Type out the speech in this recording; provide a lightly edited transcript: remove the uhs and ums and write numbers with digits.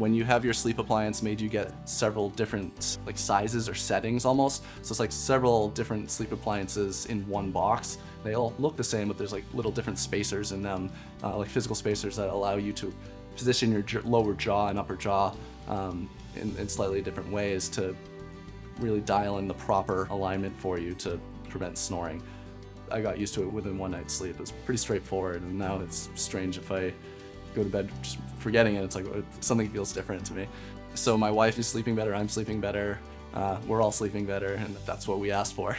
When you have your sleep appliance made, you get several different like sizes or settings almost. So it's like several different sleep appliances in one box. They all look the same, but there's like little different spacers in them, like physical spacers that allow you to position your lower jaw and upper jaw in slightly different ways to really dial in the proper alignment for you to prevent snoring. I got used to it within one night's sleep. It was pretty straightforward, and now it's strange if I go to bed just forgetting it. It's like something feels different to me. So my wife is sleeping better, I'm sleeping better, we're all sleeping better, and that's what we asked for.